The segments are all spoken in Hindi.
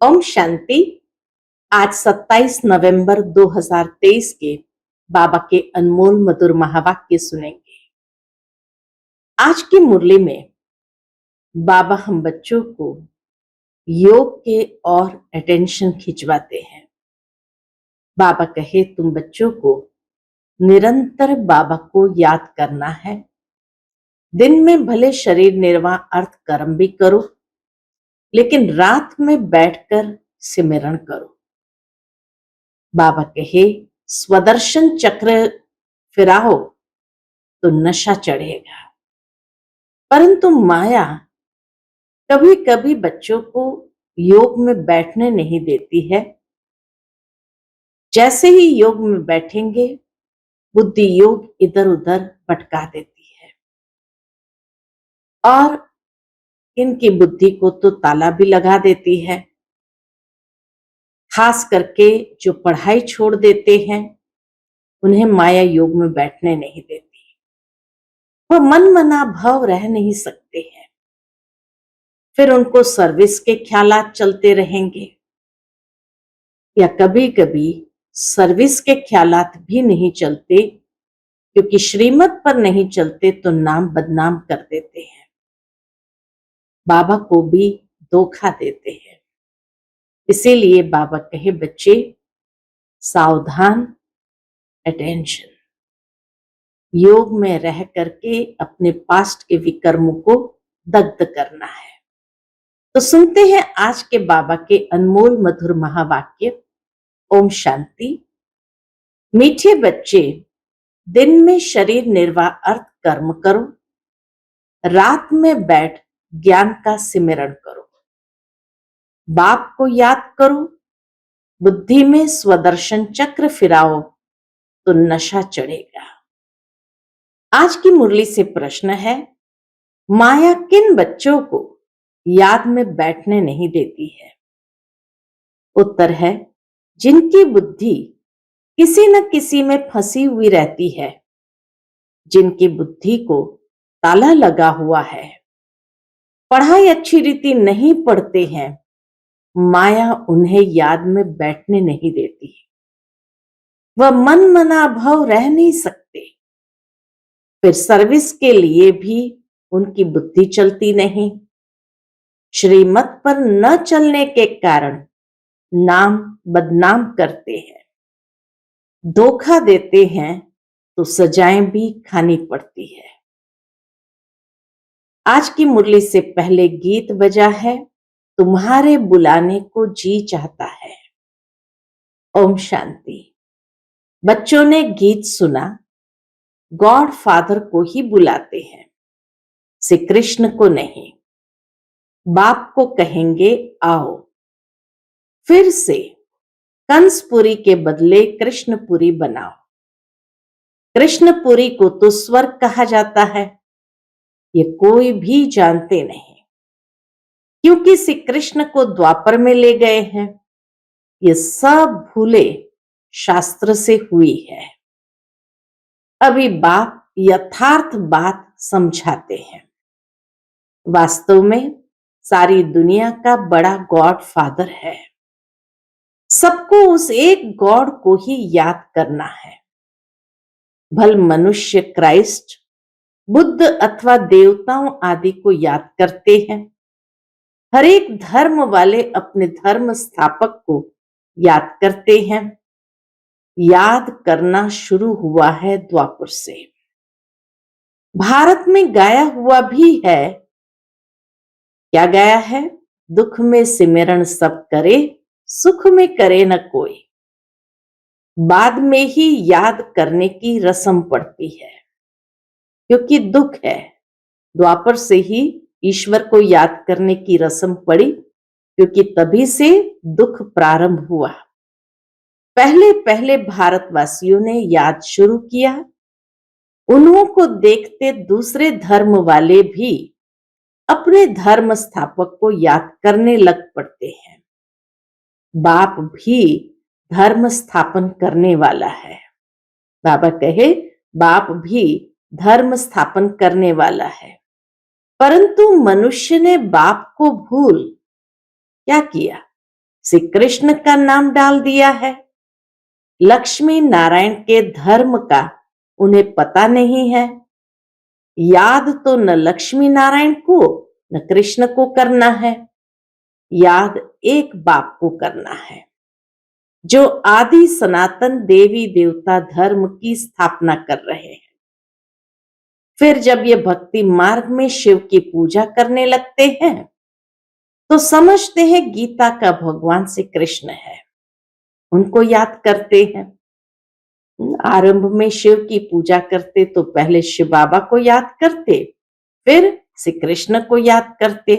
ओम शांति। आज 27 नवंबर 2023 के बाबा के अनमोल मधुर महावाक्य सुनेंगे। आज की मुरली में बाबा हम बच्चों को योग के और अटेंशन खिंचवाते हैं। बाबा कहे तुम बच्चों को निरंतर बाबा को याद करना है। दिन में भले शरीर निर्वाह अर्थ कर्म भी करो, लेकिन रात में बैठकर सिमरन करो। बाबा कहे स्वदर्शन चक्र फिराओ तो नशा चढ़ेगा। परंतु माया कभी कभी बच्चों को योग में बैठने नहीं देती है। जैसे ही योग में बैठेंगे, बुद्धि योग इधर उधर भटका देती है और इनकी बुद्धि को तो ताला भी लगा देती है। खास करके जो पढ़ाई छोड़ देते हैं, उन्हें माया योग में बैठने नहीं देती। वह मन मना भाव रह नहीं सकते हैं। फिर उनको सर्विस के ख्यालात चलते रहेंगे, या कभी कभी सर्विस के ख्यालात भी नहीं चलते, क्योंकि श्रीमत पर नहीं चलते तो नाम बदनाम कर देते हैं, बाबा को भी धोखा देते हैं। इसीलिए बाबा कहे बच्चे सावधान, अटेंशन। योग में रह करके अपने पास्ट के विकर्मों को दग्ध करना है। तो सुनते हैं आज के बाबा के अनमोल मधुर महावाक्य। ओम शांति। मीठे बच्चे, दिन में शरीर निर्वाह अर्थ कर्म करो, रात में बैठ ज्ञान का सिमरण करो। बाप को याद करो, बुद्धि में स्वदर्शन चक्र फिराओ तो नशा चढ़ेगा। आज की मुरली से प्रश्न है, माया किन बच्चों को याद में बैठने नहीं देती है? उत्तर है, जिनकी बुद्धि किसी न किसी में फंसी हुई रहती है, जिनकी बुद्धि को ताला लगा हुआ है, पढ़ाई अच्छी रीति नहीं पढ़ते हैं, माया उन्हें याद में बैठने नहीं देती। वह मन मना भाव रह नहीं सकते। फिर सर्विस के लिए भी उनकी बुद्धि चलती नहीं। श्रीमत पर न चलने के कारण नाम बदनाम करते हैं, धोखा देते हैं, तो सजाएं भी खानी पड़ती है। आज की मुरली से पहले गीत बजा है, तुम्हारे बुलाने को जी चाहता है। ओम शांति। बच्चों ने गीत सुना, गॉड फादर को ही बुलाते हैं, श्री कृष्ण को नहीं। बाप को कहेंगे आओ। फिर से कंसपुरी के बदले कृष्णपुरी बनाओ। कृष्णपुरी को तो स्वर्ग कहा जाता है, ये कोई भी जानते नहीं, क्योंकि श्री कृष्ण को द्वापर में ले गए हैं। ये सब भूले शास्त्र से हुई है। अभी बाप यथार्थ बात समझाते हैं। वास्तव में सारी दुनिया का बड़ा गॉड फादर है। सबको उस एक गॉड को ही याद करना है। भल मनुष्य क्राइस्ट, बुद्ध अथवा देवताओं आदि को याद करते हैं। हर एक धर्म वाले अपने धर्म स्थापक को याद करते हैं। याद करना शुरू हुआ है द्वापर से। भारत में गाया हुआ भी है। क्या गाया है? दुख में सिमरन सब करे, सुख में करे न कोई। बाद में ही याद करने की रस्म पड़ती है, क्योंकि दुख है। द्वापर से ही ईश्वर को याद करने की रस्म पड़ी, क्योंकि तभी से दुख प्रारंभ हुआ। पहले पहले भारतवासियों ने याद शुरू किया। उन्हों को देखते दूसरे धर्म वाले भी अपने धर्म स्थापक को याद करने लग पड़ते हैं। बाप भी धर्म स्थापन करने वाला है। बाबा कहे बाप भी धर्म स्थापन करने वाला है, परंतु मनुष्य ने बाप को भूल क्या किया? श्री कृष्ण का नाम डाल दिया है। लक्ष्मी नारायण के धर्म का उन्हें पता नहीं है। याद तो न लक्ष्मी नारायण को न कृष्ण को करना है, याद एक बाप को करना है जो आदि सनातन देवी देवता धर्म की स्थापना कर रहे हैं। फिर जब ये भक्ति मार्ग में शिव की पूजा करने लगते हैं तो समझते हैं गीता का भगवान श्री कृष्ण है, उनको याद करते हैं। आरंभ में शिव की पूजा करते तो पहले शिव बाबा को याद करते, फिर श्री कृष्ण को याद करते।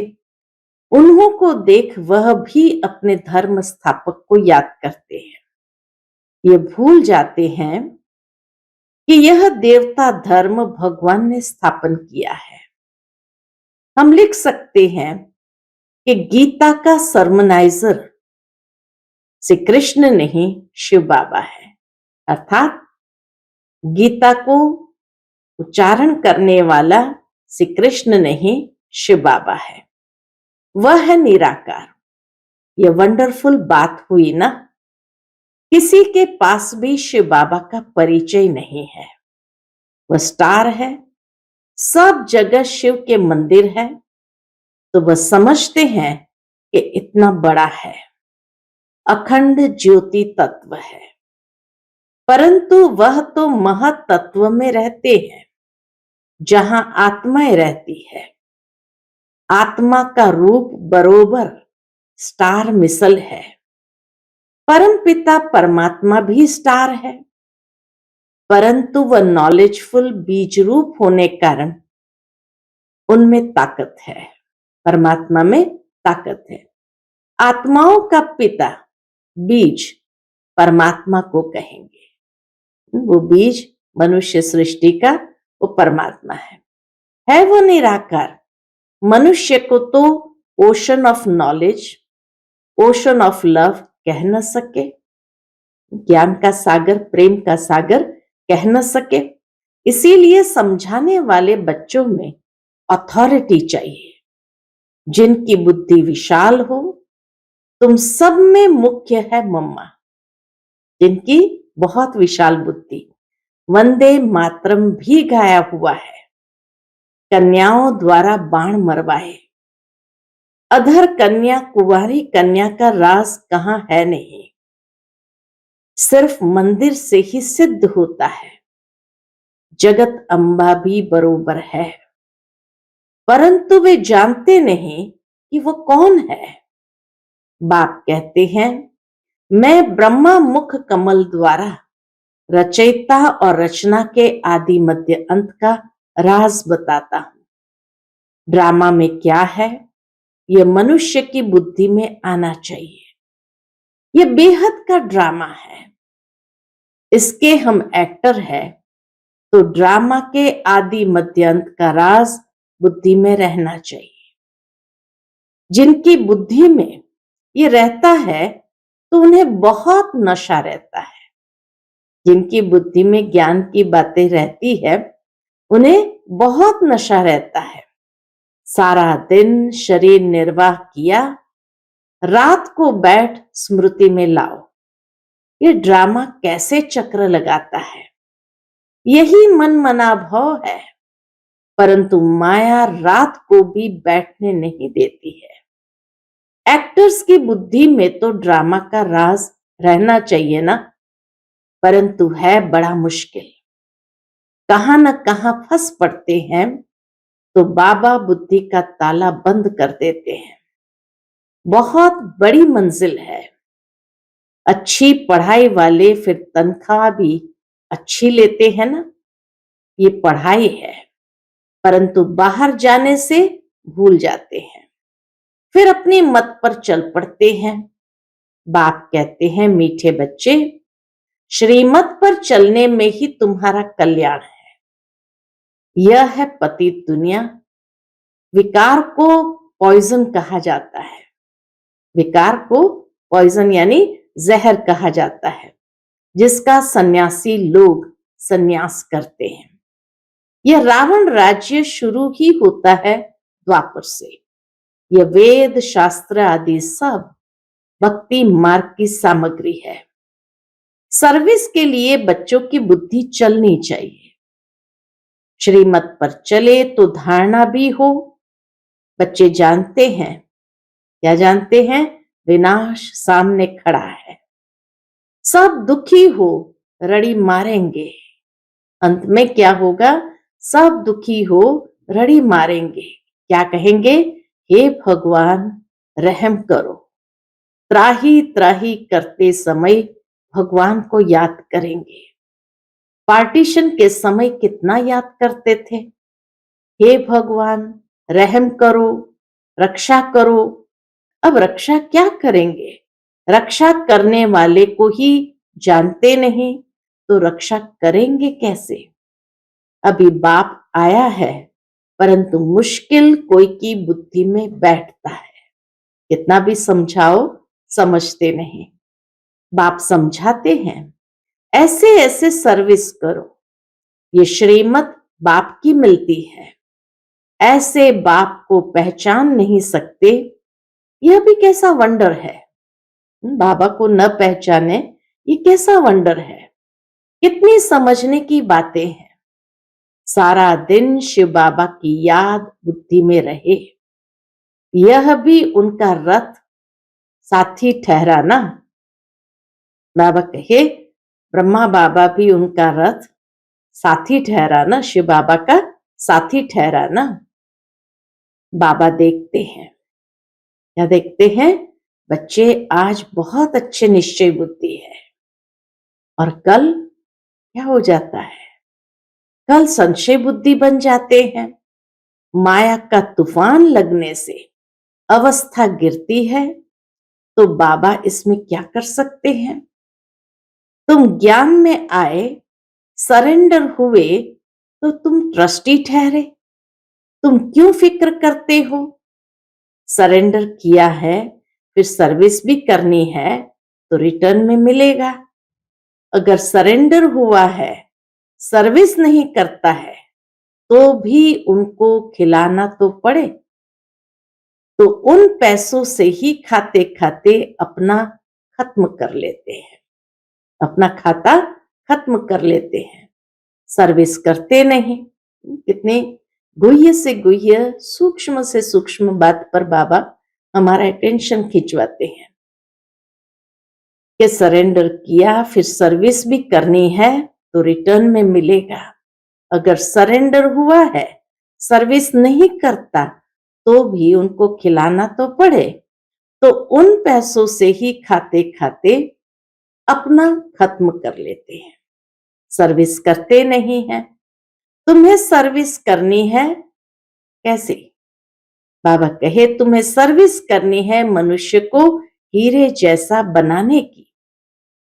उन्हों को देख वह भी अपने धर्म स्थापक को याद करते हैं। ये भूल जाते हैं कि यह देवता धर्म भगवान ने स्थापन किया है। हम लिख सकते हैं कि गीता का सरमनाइजर श्री कृष्ण नहीं शिव बाबा है, अर्थात गीता को उच्चारण करने वाला श्री कृष्ण नहीं शिव बाबा है। वह है निराकार। यह वंडरफुल बात हुई ना। किसी के पास भी शिव बाबा का परिचय नहीं है। वह स्टार है, सब जगह शिव के मंदिर है, तो वह समझते हैं कि इतना बड़ा है, अखंड ज्योति तत्व है। परंतु वह तो महत तत्व में रहते हैं जहां आत्माएं रहती है। आत्मा का रूप बरोबर स्टार मिसल है। परम पिता परमात्मा भी स्टार है, परंतु वह नॉलेजफुल बीज रूप होने कारण उनमें ताकत है, परमात्मा में ताकत है। आत्माओं का पिता बीज परमात्मा को कहेंगे। वो बीज मनुष्य सृष्टि का वो परमात्मा है वो निराकार। मनुष्य को तो ocean of knowledge, ocean of love कह न सके, ज्ञान का सागर, प्रेम का सागर कह न सके। इसीलिए समझाने वाले बच्चों में अथॉरिटी चाहिए, जिनकी बुद्धि विशाल हो। तुम सब में मुख्य है मम्मा, जिनकी बहुत विशाल बुद्धि। वंदे मातरम भी गाया हुआ है, कन्याओं द्वारा बाण मरवाए। अधर कन्या, कुंवारी कन्या का राज कहां है नहीं, सिर्फ मंदिर से ही सिद्ध होता है। जगत अम्बा भी बरोबर है, परंतु वे जानते नहीं कि वो कौन है। बाप कहते हैं, मैं ब्रह्मा मुख कमल द्वारा रचयिता और रचना के आदि मध्य अंत का राज बताता हूं। ड्रामा में क्या है, यह मनुष्य की बुद्धि में आना चाहिए। यह बेहद का ड्रामा है, इसके हम एक्टर हैं, तो ड्रामा के आदि मध्य अंत का राज बुद्धि में रहना चाहिए। जिनकी बुद्धि में ये रहता है तो उन्हें बहुत नशा रहता है। जिनकी बुद्धि में ज्ञान की बातें रहती है उन्हें बहुत नशा रहता है। सारा दिन शरीर निर्वाह किया, रात को बैठ स्मृति में लाओ। ये ड्रामा कैसे चक्र लगाता है, यही मन मना भाव है। परंतु माया रात को भी बैठने नहीं देती है। एक्टर्स की बुद्धि में तो ड्रामा का राज रहना चाहिए ना, परंतु है बड़ा मुश्किल। कहां न कहां फंस पड़ते हैं तो बाबा बुद्धि का ताला बंद कर देते हैं। बहुत बड़ी मंजिल है। अच्छी पढ़ाई वाले फिर तनख्वाह भी अच्छी लेते हैं ना, ये पढ़ाई है। परंतु बाहर जाने से भूल जाते हैं, फिर अपनी मत पर चल पड़ते हैं। बाप कहते हैं, मीठे बच्चे, श्रीमत पर चलने में ही तुम्हारा कल्याण है। यह है पतित दुनिया। विकार को पॉइजन कहा जाता है। विकार को पॉइजन यानी जहर कहा जाता है, जिसका सन्यासी लोग सन्यास करते हैं। यह रावण राज्य शुरू ही होता है द्वापर से। यह वेद शास्त्र आदि सब भक्ति मार्ग की सामग्री है। सर्विस के लिए बच्चों की बुद्धि चलनी चाहिए। श्रीमत पर चले तो धारणा भी हो। बच्चे जानते हैं, क्या जानते हैं? विनाश सामने खड़ा है। सब दुखी हो, रड़ी मारेंगे। अंत में क्या होगा? सब दुखी हो, रड़ी मारेंगे। क्या कहेंगे? हे भगवान रहम करो। त्राही त्राही करते समय भगवान को याद करेंगे। पार्टीशन के समय कितना याद करते थे? हे भगवान रहम करो, रक्षा करो। अब रक्षा क्या करेंगे? रक्षा करने वाले को ही जानते नहीं तो रक्षा करेंगे कैसे? अभी बाप आया है, परंतु मुश्किल कोई की बुद्धि में बैठता है। कितना भी समझाओ समझते नहीं। बाप समझाते हैं, ऐसे ऐसे सर्विस करो। ये श्रीमत बाप की मिलती है। ऐसे बाप को पहचान नहीं सकते, यह भी कैसा वंडर है। बाबा को न पहचाने ये कैसा वंडर है। कितनी समझने की बातें हैं। सारा दिन शिव बाबा की याद बुद्धि में रहे, यह भी उनका रथ साथी ठहरा ना। बाबा कहे ब्रह्मा बाबा भी उनका रथ साथी ठहरा ना, शिव बाबा का साथी ठहरा ना। बाबा देखते हैं, क्या देखते हैं? बच्चे आज बहुत अच्छे निश्चय बुद्धि है, और कल क्या हो जाता है? कल संशय बुद्धि बन जाते हैं। माया का तूफान लगने से अवस्था गिरती है, तो बाबा इसमें क्या कर सकते हैं? तुम ज्ञान में आए, सरेंडर हुए, तो तुम ट्रस्टी ठहरे। तुम क्यों फिक्र करते हो? सरेंडर किया है, फिर सर्विस भी करनी है तो रिटर्न में मिलेगा। अगर सरेंडर हुआ है, सर्विस नहीं करता है, तो भी उनको खिलाना तो पड़े। तो उन पैसों से ही खाते खाते अपना खत्म कर लेते हैं, अपना खाता खत्म कर लेते हैं, सर्विस करते नहीं। कितने गुह्य से गुह्य, सूक्ष्म से सूक्ष्म बात पर बाबा हमारा अटेंशन खिंचवाते हैं कि सरेंडर किया, फिर सर्विस भी करनी है तो रिटर्न में मिलेगा। अगर सरेंडर हुआ है, सर्विस नहीं करता, तो भी उनको खिलाना तो पड़े। तो उन पैसों से ही खाते खाते अपना खत्म कर लेते हैं, सर्विस करते नहीं है। तुम्हें सर्विस करनी है कैसे? बाबा कहे तुम्हें सर्विस करनी है मनुष्य को हीरे जैसा बनाने की।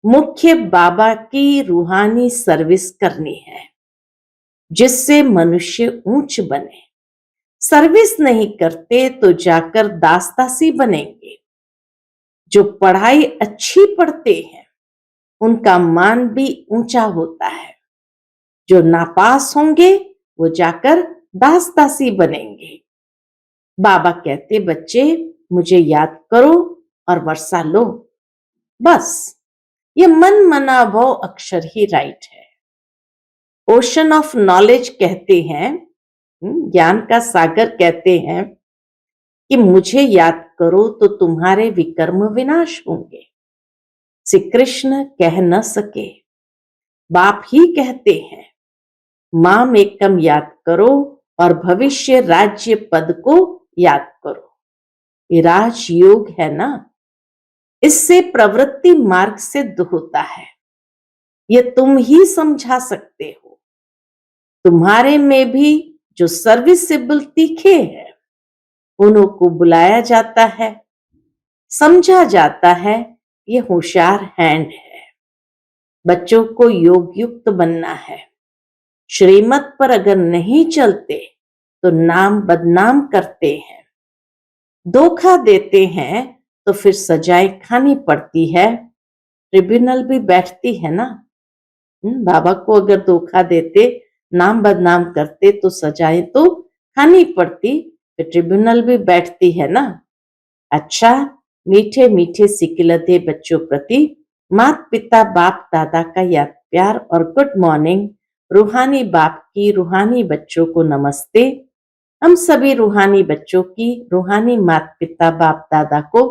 मुख्य बाबा की रूहानी सर्विस करनी है, जिससे मनुष्य ऊंच बने। सर्विस नहीं करते तो जाकर दासदासी बनेंगे। जो पढ़ाई अच्छी पढ़ते हैं, उनका मान भी ऊंचा होता है। जो नापास होंगे, वो जाकर दासदासी बनेंगे। बाबा कहते बच्चे मुझे याद करो और वर्षा लो। बस ये मन मना भव अक्षर ही राइट है। ओशन ऑफ नॉलेज कहते हैं, ज्ञान का सागर कहते हैं कि मुझे याद करो तो तुम्हारे विकर्म विनाश होंगे। श्री कृष्ण कह न सके, बाप ही कहते हैं माम एकम याद करो और भविष्य राज्य पद को याद करो। ये राजयोग है ना, इससे प्रवृत्ति मार्ग सिद्ध होता है। ये तुम ही समझा सकते हो। तुम्हारे में भी जो सर्विसेबल तीखे हैं, उन्हों को बुलाया जाता है, समझा जाता है ये होशियार हैंड है। बच्चों को योग युक्त बनना है। श्रीमत पर अगर नहीं चलते तो नाम बदनाम करते हैं, धोखा देते हैं, तो फिर सजाएं खानी पड़ती है। ट्रिब्यूनल भी बैठती है ना। बाबा को अगर धोखा देते, नाम बदनाम करते, तो सजाएं तो खानी पड़ती, फिर ट्रिब्यूनल भी बैठती है ना। अच्छा, मीठे मीठे सिकिलते बच्चों प्रति माता पिता बाप दादा का याद प्यार और गुड मॉर्निंग। रूहानी बाप की रूहानी बच्चों को नमस्ते। हम सभी रूहानी बच्चों की रूहानी माता पिता बाप दादा को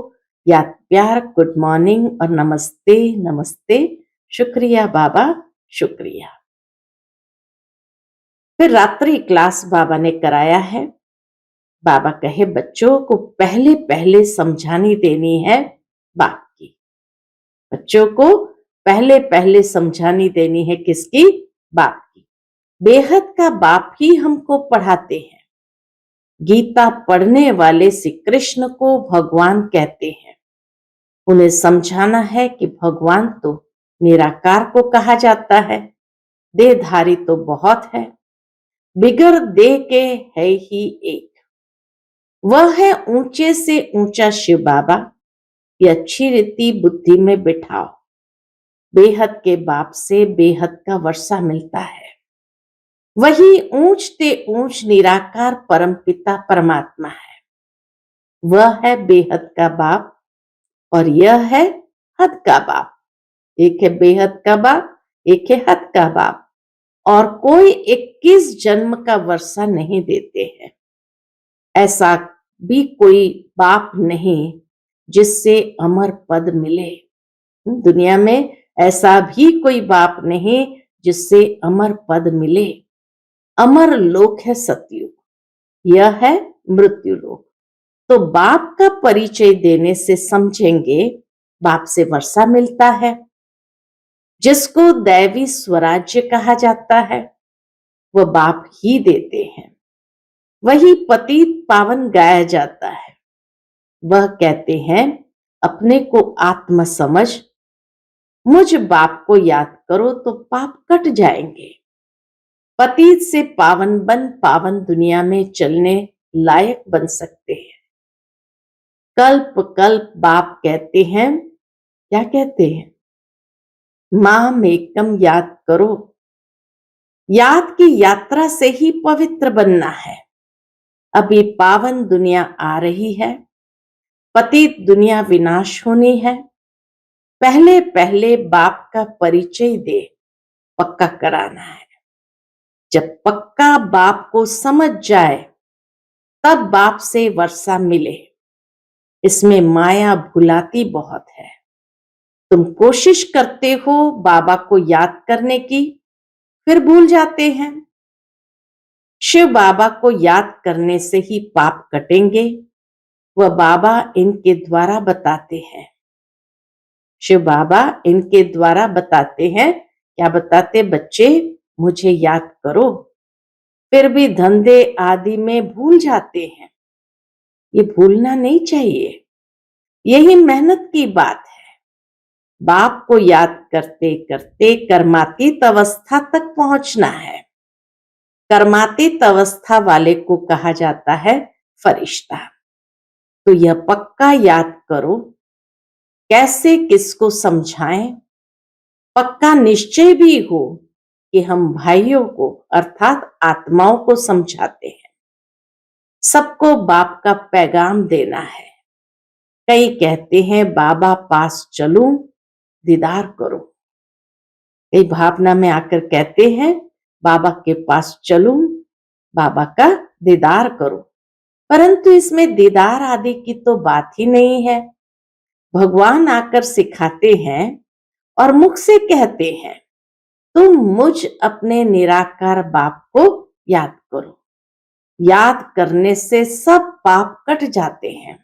याद प्यार गुड मॉर्निंग और नमस्ते नमस्ते। शुक्रिया बाबा, शुक्रिया। फिर रात्रि क्लास बाबा ने कराया है। बाबा कहे बच्चों को पहले पहले समझानी देनी है बाप की। बच्चों को पहले पहले समझानी देनी है किसकी? बाप की। बेहद का बाप ही हमको पढ़ाते हैं। गीता पढ़ने वाले श्री कृष्ण को भगवान कहते हैं। उन्हें समझाना है कि भगवान तो निराकार को कहा जाता है, देहधारी तो बहुत है, बिगर देह के है ही एक। वह है ऊंचे से ऊंचा शिव बाबा। ये अच्छी रीति बुद्धि में बिठाओ। बेहद के बाप से बेहद का वर्षा मिलता है। वही ऊंचते ऊंच निराकार परम पिता परमात्मा है। वह है बेहद का बाप और यह है हद का बाप। एक है बेहद का बाप, एक है हद का बाप। और कोई 21 जन्म का वर्षा नहीं देते हैं। ऐसा भी कोई बाप नहीं जिससे अमर पद मिले। दुनिया में ऐसा भी कोई बाप नहीं जिससे अमर पद मिले। अमर लोक है सतयुग, यह है मृत्यु लोक। तो बाप का परिचय देने से समझेंगे बाप से वर्षा मिलता है, जिसको दैवी स्वराज्य कहा जाता है वह बाप ही देते हैं। वही पतित पावन गाया जाता है। वह कहते हैं अपने को आत्मा समझ, मुझ बाप को याद करो तो पाप कट जाएंगे। पतित से पावन बन पावन दुनिया में चलने लायक बन सकते हैं। कल्प कल्प बाप कहते हैं, क्या कहते हैं? माम एकम याद करो। याद की यात्रा से ही पवित्र बनना है। अभी पावन दुनिया आ रही है, पतित दुनिया विनाश होनी है। पहले पहले बाप का परिचय दे पक्का कराना है। जब पक्का बाप को समझ जाए तब बाप से वर्षा मिले। इसमें माया भुलाती बहुत है। तुम कोशिश करते हो बाबा को याद करने की, फिर भूल जाते हैं। शिव बाबा को याद करने से ही पाप कटेंगे। वह बाबा इनके द्वारा बताते हैं। शिव बाबा इनके द्वारा बताते हैं। क्या बताते? बच्चे मुझे याद करो। फिर भी धंधे आदि में भूल जाते हैं। ये भूलना नहीं चाहिए, यही मेहनत की बात है। बाप को याद करते करते कर्मातीत अवस्था तक पहुंचना है। कर्मातीत अवस्था वाले को कहा जाता है फरिश्ता। तो यह पक्का याद करो। कैसे किसको समझाएं? पक्का निश्चय भी हो कि हम भाइयों को अर्थात आत्माओं को समझाते हैं। सबको बाप का पैगाम देना है। कई कहते हैं बाबा पास चलूं, दीदार करो। कई भावना में आकर कहते हैं बाबा के पास चलूं, बाबा का दीदार करो। परंतु इसमें दीदार आदि की तो बात ही नहीं है। भगवान आकर सिखाते हैं और मुख से कहते हैं तुम मुझ अपने निराकार बाप को याद करो। याद करने से सब पाप कट जाते हैं।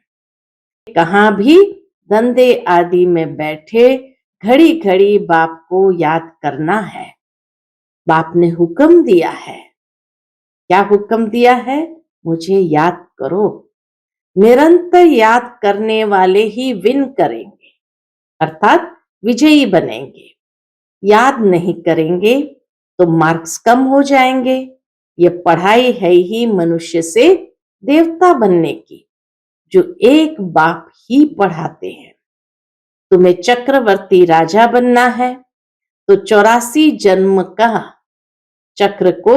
कहां भी धंधे आदि में बैठे घड़ी घड़ी बाप को याद करना है। बाप ने हुक्म दिया है। क्या हुक्म दिया है? मुझे याद करो। निरंतर याद करने वाले ही विन करेंगे, अर्थात विजयी बनेंगे। याद नहीं करेंगे तो मार्क्स कम हो जाएंगे। ये पढ़ाई है ही मनुष्य से देवता बनने की, जो एक बाप ही पढ़ाते हैं। तुम्हें चक्रवर्ती राजा बनना है तो 84 जन्म का चक्र को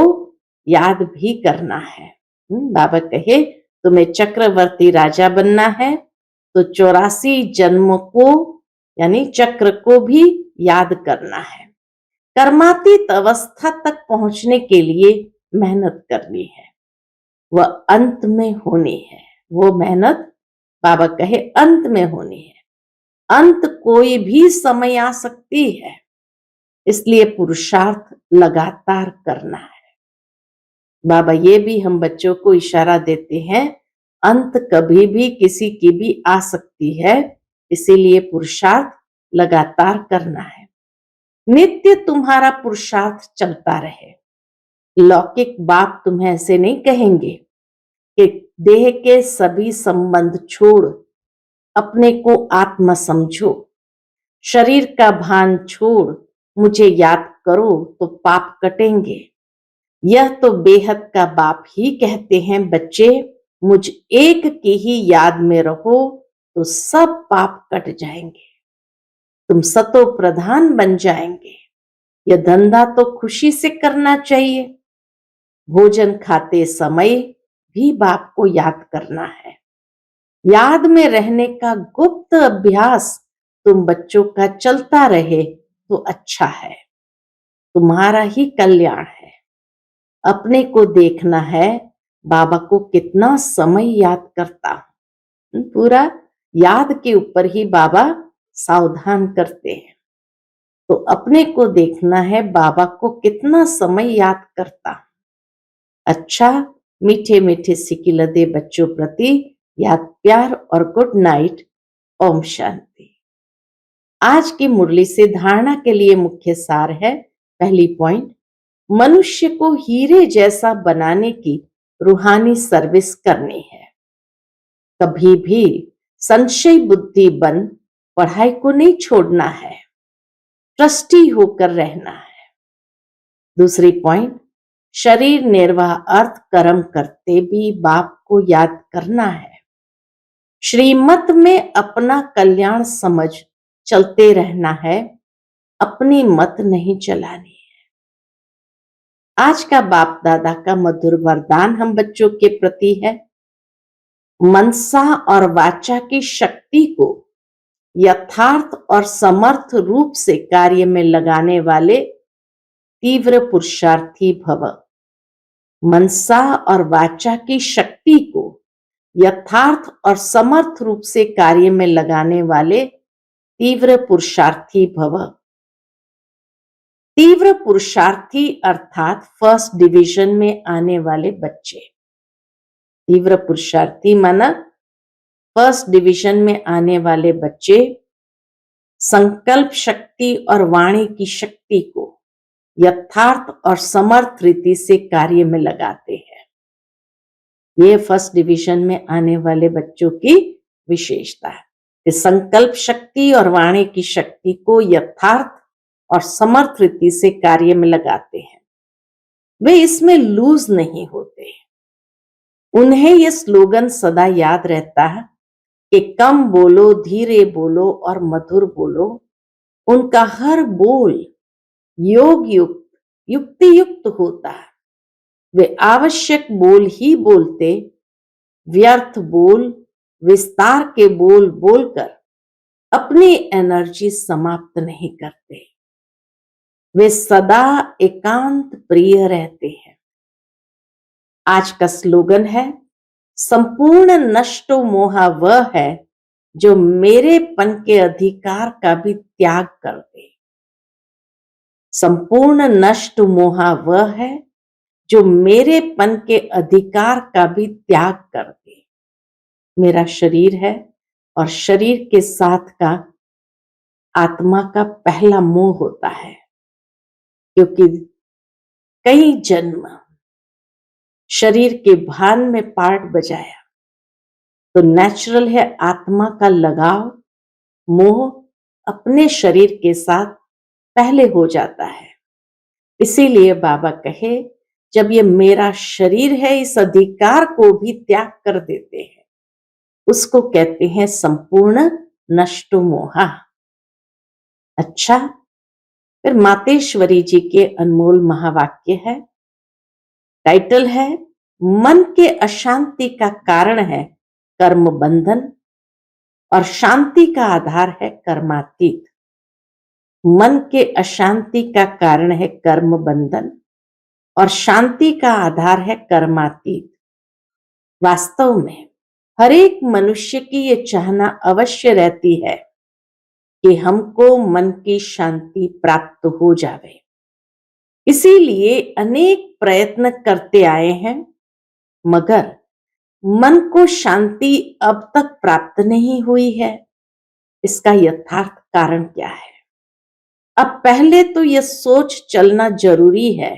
याद भी करना है। बाबा कहे तुम्हें चक्रवर्ती राजा बनना है तो 84 जन्म को यानी चक्र को भी याद करना है। कर्मातीत अवस्था तक पहुंचने के लिए मेहनत करनी है, वह अंत में होनी है। वो मेहनत बाबा कहे अंत में होनी है। अंत कोई भी समय आ सकती है, इसलिए पुरुषार्थ लगातार करना है। बाबा ये भी हम बच्चों को इशारा देते हैं, अंत कभी भी किसी की भी आ सकती है, इसीलिए पुरुषार्थ लगातार करना है। नित्य तुम्हारा पुरुषार्थ चलता रहे। लौकिक बाप तुम्हें ऐसे नहीं कहेंगे कि देह के सभी संबंध छोड़ अपने को आत्मा समझो, शरीर का भान छोड़ मुझे याद करो तो पाप कटेंगे। यह तो बेहद का बाप ही कहते हैं, बच्चे मुझ एक की ही याद में रहो तो सब पाप कट जाएंगे, तुम सतो प्रधान बन जाएंगे। यह धंधा तो खुशी से करना चाहिए। भोजन खाते समय भी बाप को याद करना है। याद में रहने का गुप्त अभ्यास तुम बच्चों का चलता रहे तो अच्छा है, तुम्हारा ही कल्याण है। अपने को देखना है, बाबा को कितना समय याद करता हूं। पूरा याद के ऊपर ही बाबा सावधान करते हैं। तो अपने को देखना है, बाबा को कितना समय याद करता हूं। अच्छा, मीठे मीठे सिकिलदे बच्चों प्रति याद प्यार और गुड नाइट। ओम शांति। आज की मुरली से धारणा के लिए मुख्य सार है। पहली पॉइंट, मनुष्य को हीरे जैसा बनाने की रूहानी सर्विस करनी है। कभी भी संशय बुद्धि बन पढ़ाई को नहीं छोड़ना है, ट्रस्टी होकर रहना है। दूसरी पॉइंट, शरीर निर्वाह अर्थ कर्म करते भी बाप को याद करना है। श्रीमत में अपना कल्याण समझ चलते रहना है, अपनी मत नहीं चलानी है। आज का बाप दादा का मधुर वरदान हम बच्चों के प्रति है, मनसा और वाचा की शक्ति को यथार्थ और समर्थ रूप से कार्य में लगाने वाले तीव्र पुरुषार्थी भव। मनसा और वाचा की शक्ति को यथार्थ और समर्थ रूप से कार्य में लगाने वाले तीव्र पुरुषार्थी भव। तीव्र पुरुषार्थी अर्थात फर्स्ट डिवीजन में आने वाले बच्चे। तीव्र पुरुषार्थी माना फर्स्ट डिवीजन में आने वाले बच्चे संकल्प शक्ति और वाणी की शक्ति को यथार्थ और समर्थ रीति से कार्य में लगाते हैं। ये फर्स्ट डिवीजन में आने वाले बच्चों की विशेषता है कि संकल्प शक्ति और वाणी की शक्ति को यथार्थ और समर्थ रीति से कार्य में लगाते हैं। वे इसमें लूज नहीं होते। उन्हें यह स्लोगन सदा याद रहता है कि कम बोलो, धीरे बोलो और मधुर बोलो। उनका हर बोल योग युक्त, युक्ति युक्त होता है। वे आवश्यक बोल ही बोलते, व्यर्थ बोल, विस्तार के बोल बोलकर अपनी एनर्जी समाप्त नहीं करते। वे सदा एकांत प्रिय रहते हैं। आज का स्लोगन है, संपूर्ण नष्टो मोहा वह है जो मेरेपन के अधिकार का भी त्याग कर दे। संपूर्ण नष्ट मोहा वह है जो मेरेपन के अधिकार का भी त्याग कर दे। मेरा शरीर है और शरीर के साथ का आत्मा का पहला मोह होता है, क्योंकि कई जन्म शरीर के भान में पार्ट बजाया, तो नेचुरल है आत्मा का लगाव, मोह अपने शरीर के साथ पहले हो जाता है। इसीलिए बाबा कहे, जब ये मेरा शरीर है, इस अधिकार को भी त्याग कर देते हैं, उसको कहते हैं संपूर्ण नष्ट मोहा। अच्छा, फिर मातेश्वरी जी के अनमोल महावाक्य है। टाइटल है, मन के अशांति का कारण है कर्म बंधन, और शांति का आधार है कर्मातीत। मन के अशांति का कारण है कर्म बंधन और शांति का आधार है कर्मातीत। वास्तव में हर एक मनुष्य की ये चाहना अवश्य रहती है कि हमको मन की शांति प्राप्त हो जावे। इसीलिए अनेक प्रयत्न करते आए हैं, मगर मन को शांति अब तक प्राप्त नहीं हुई है। इसका यथार्थ कारण क्या है? अब पहले तो यह सोच चलना जरूरी है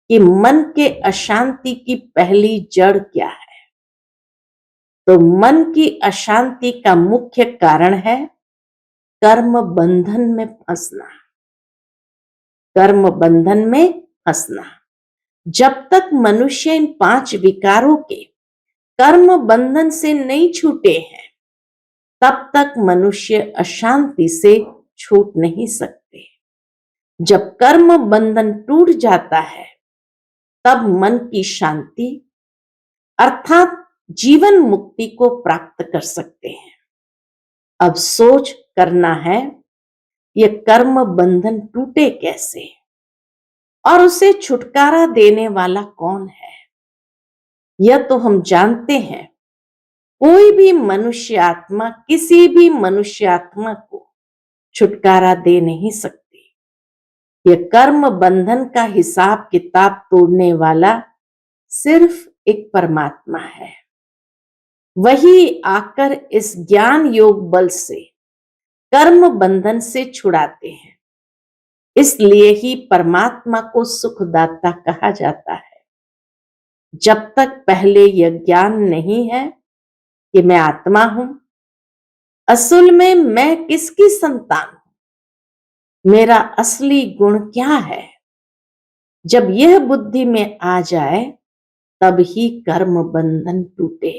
कि मन के अशांति की पहली जड़ क्या है। तो मन की अशांति का मुख्य कारण है कर्म बंधन में फंसना। कर्म बंधन में फंसना। जब तक मनुष्य इन 5 विकारों के कर्म बंधन से नहीं छूटे हैं, तब तक मनुष्य अशांति से छूट नहीं सकते। जब कर्म बंधन टूट जाता है, तब मन की शांति अर्थात जीवन मुक्ति को प्राप्त कर सकते हैं। अब सोच करना है, यह कर्म बंधन टूटे कैसे और उसे छुटकारा देने वाला कौन है? यह तो हम जानते हैं। कोई भी मनुष्य आत्मा किसी भी मनुष्य आत्मा को छुटकारा दे नहीं सकती। यह कर्म बंधन का हिसाब किताब तोड़ने वाला सिर्फ एक परमात्मा है। वही आकर इस ज्ञान योग बल से कर्म बंधन से छुड़ाते हैं। इसलिए ही परमात्मा को सुखदाता कहा जाता है। जब तक पहले यह ज्ञान नहीं है कि मैं आत्मा हूं, असल में मैं किसकी संतान हूं, मेरा असली गुण क्या है, जब यह बुद्धि में आ जाए, तब ही कर्म बंधन टूटे।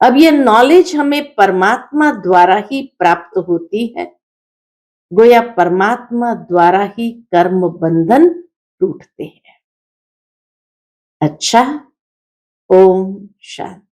अब यह नॉलेज हमें परमात्मा द्वारा ही प्राप्त होती है। गोया परमात्मा द्वारा ही कर्म बंधन टूटते हैं। अच्छा, ओम शांति।